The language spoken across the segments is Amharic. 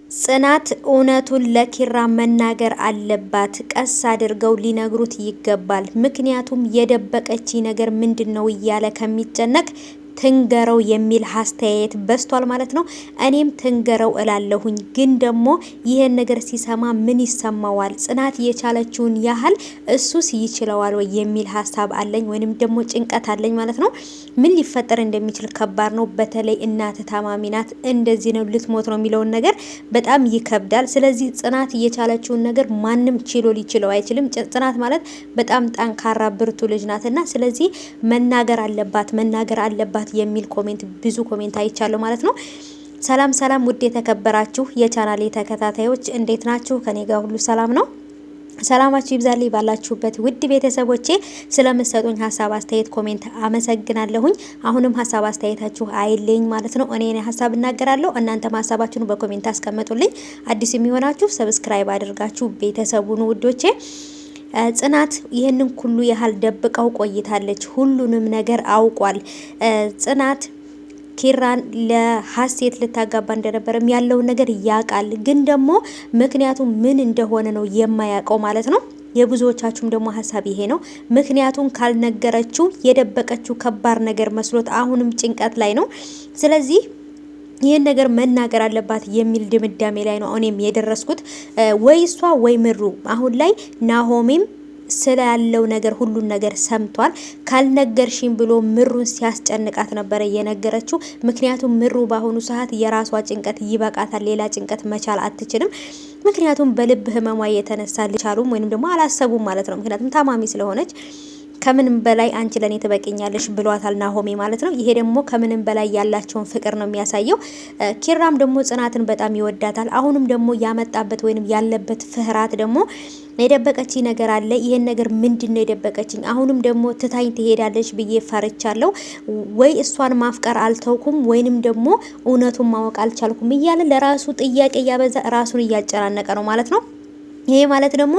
ጽናት እውነቱን ለኪራ መናገር አለባት። ቀስ አድርገው ሊነግሩት ይገባል። ምክንያቱም የደበቀች ነገር ምንድነው እያለ ከሚጨነቅ ትንገረው የሚል አስተያየት በስቷል ማለት ነው። እኔም ትንገረው እላለሁኝ። ግን ደግሞ ይሄን ነገር ሲሰማ ምን ይሰማዋል? ጽናት የቻለችውን ያህል እሱስ ይችለዋል ወይ የሚል ሀሳብ አለኝ፣ ወይንም ደግሞ ጭንቀት አለኝ ማለት ነው። ምን ሊፈጠር እንደሚችል ከባድ ነው። በተለይ እናት ታማሚ ናት፣ እንደዚህ ነው ልትሞት ነው የሚለውን ነገር በጣም ይከብዳል። ስለዚህ ጽናት የቻለችውን ነገር ማንም ችሎ ሊችለው አይችልም። ጽናት ማለት በጣም ጠንካራ ብርቱ ልጅ ናትና ስለዚህ መናገር አለባት የሚል ኮሜንት ብዙ ኮሜንት አይቻለሁ ማለት ነው። ሰላም ሰላም፣ ውድ የተከበራችሁ የቻናሌ ተከታታዮች እንዴት ናችሁ? ከኔ ጋር ሁሉ ሰላም ነው። ሰላማችሁ ይብዛልኝ ባላችሁበት ውድ ቤተሰቦቼ። ስለምትሰጡኝ ሀሳብ አስተያየት ኮሜንት አመሰግናለሁኝ። አሁንም ሀሳብ አስተያየታችሁ አይለኝ ማለት ነው። እኔ ሀሳብ እናገራለሁ፣ እናንተም ሀሳባችሁን በኮሜንት አስቀምጡልኝ። አዲስ የሚሆናችሁ ሰብስክራይብ አድርጋችሁ ቤተሰቡን ውዶቼ። ጽናት ይህንን ሁሉ ያህል ደብቀው ቆይታለች። ሁሉንም ነገር አውቋል። ጽናት ኪራን ለሀሴት ልታጋባ እንደነበረም ያለውን ነገር ያውቃል። ግን ደግሞ ምክንያቱም ምን እንደሆነ ነው የማያውቀው ማለት ነው። የብዙዎቻችሁም ደግሞ ሀሳብ ይሄ ነው። ምክንያቱም ካልነገረችው የደበቀችው ከባድ ነገር መስሎት አሁንም ጭንቀት ላይ ነው። ስለዚህ ይህን ነገር መናገር አለባት የሚል ድምዳሜ ላይ ነው እኔም የደረስኩት። ወይ እሷ ወይ ምሩ። አሁን ላይ ናሆሜም ስላለው ነገር ሁሉን ነገር ሰምቷል። ካልነገርሽኝ ብሎ ምሩን ሲያስጨንቃት ነበረ የነገረችው። ምክንያቱም ምሩ በአሁኑ ሰዓት የራሷ ጭንቀት ይበቃታል፣ ሌላ ጭንቀት መቻል አትችልም። ምክንያቱም በልብ ህመሟ የተነሳ ልቻሉም ወይንም ደግሞ አላሰቡም ማለት ነው። ምክንያቱም ታማሚ ስለሆነች ከምንም በላይ አንቺ ለኔ ትበቂኛለሽ ብሏታል ናሆሜ ማለት ነው። ይሄ ደግሞ ከምንም በላይ ያላቸውን ፍቅር ነው የሚያሳየው። ኪራም ደግሞ ጽናትን በጣም ይወዳታል። አሁንም ደግሞ ያመጣበት ወይንም ያለበት ፍርሃት ደግሞ የደበቀች ነገር አለ። ይሄን ነገር ምንድነው የደበቀችኝ? አሁንም ደግሞ ትታኝ ትሄዳለች ብዬ ፈርቻለሁ። ወይ እሷን ማፍቀር አልተውኩም ወይንም ደግሞ እውነቱን ማወቅ አልቻልኩም እያለ ለራሱ ጥያቄ እያበዛ ራሱን እያጨናነቀ ነው ማለት ነው። ይሄ ማለት ደግሞ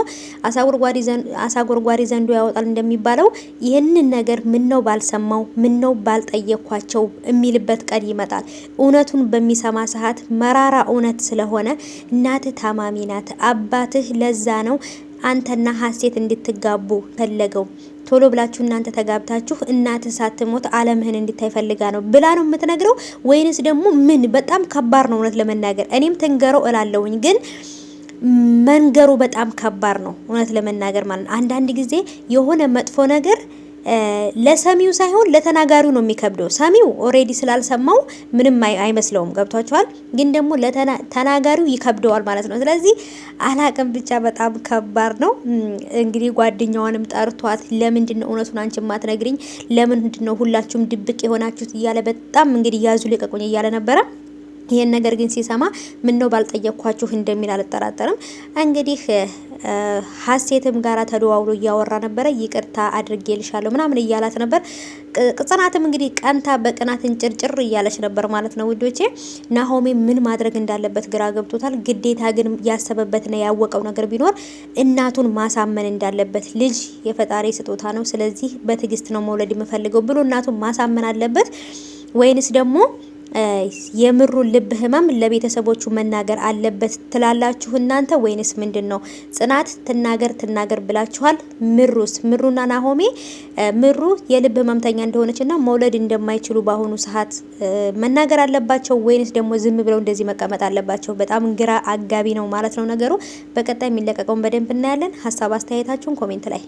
አሳጎርጓሪ ዘንዶ ያወጣል እንደሚባለው ይህንን ነገር ምነው ባልሰማው ምነው ባልጠየኳቸው የሚልበት ቀን ይመጣል። እውነቱን በሚሰማ ሰዓት መራራ እውነት ስለሆነ እናትህ ታማሚ ናት፣ አባትህ ለዛ ነው አንተና ሀሴት እንድትጋቡ ፈለገው። ቶሎ ብላችሁ እናንተ ተጋብታችሁ እናትህ ሳትሞት ዓለምህን እንድታይ ፈልጋ ነው ብላ ነው የምትነግረው? ወይንስ ደግሞ ምን? በጣም ከባድ ነው እውነት ለመናገር። እኔም ትንገረው እላለሁኝ ግን መንገሩ በጣም ከባድ ነው እውነት ለመናገር ማለት ነው። አንዳንድ ጊዜ የሆነ መጥፎ ነገር ለሰሚው ሳይሆን ለተናጋሪው ነው የሚከብደው። ሰሚው ኦሬዲ ስላልሰማው ምንም አይመስለውም። ገብቷቸዋል። ግን ደግሞ ለተናጋሪው ይከብደዋል ማለት ነው። ስለዚህ አላቅም ብቻ በጣም ከባድ ነው። እንግዲህ ጓደኛዋንም ጠርቷት ለምንድን ነው እውነቱን አንቺ ማትነግሪኝ? ለምንድን ነው ሁላችሁም ድብቅ የሆናችሁት? እያለ በጣም እንግዲህ ያዙ ልቀቁኝ እያለ ነበረ። ይሄን ነገር ግን ሲሰማ ምን ነው ባልጠየቅኳችሁ እንደሚል አልጠራጠርም። እንግዲህ ሀሴትም ጋራ ተደዋውሎ እያወራ ነበረ። ይቅርታ አድርጌልሻለሁ ምናምን እያላት ነበር። ጽናትም እንግዲህ ቀንታ በቅናት እንጭርጭር እያለች ነበር ማለት ነው ውዶቼ። ናሆሜ ምን ማድረግ እንዳለበት ግራ ገብቶታል። ግዴታ ግን ያሰበበትና ያወቀው ነገር ቢኖር እናቱን ማሳመን እንዳለበት። ልጅ የፈጣሪ ስጦታ ነው፣ ስለዚህ በትዕግስት ነው መውለድ የምፈልገው ብሎ እናቱን ማሳመን አለበት። ወይንስ ደግሞ የምሩን ልብ ህመም ለቤተሰቦቹ መናገር አለበት ትላላችሁ እናንተ? ወይንስ ምንድነው? ጽናት ትናገር ብላችኋል። ምሩና ናሆሜ ምሩ የልብ ህመምተኛ እንደሆነችና መውለድ እንደማይችሉ በአሁኑ ሰዓት መናገር አለባቸው ወይንስ ደግሞ ዝም ብለው እንደዚህ መቀመጥ አለባቸው? በጣም ግራ አጋቢ ነው ማለት ነው ነገሩ። በቀጣይ የሚለቀቀውን በደንብ እናያለን። ሀሳብ አስተያየታችሁን ኮሜንት ላይ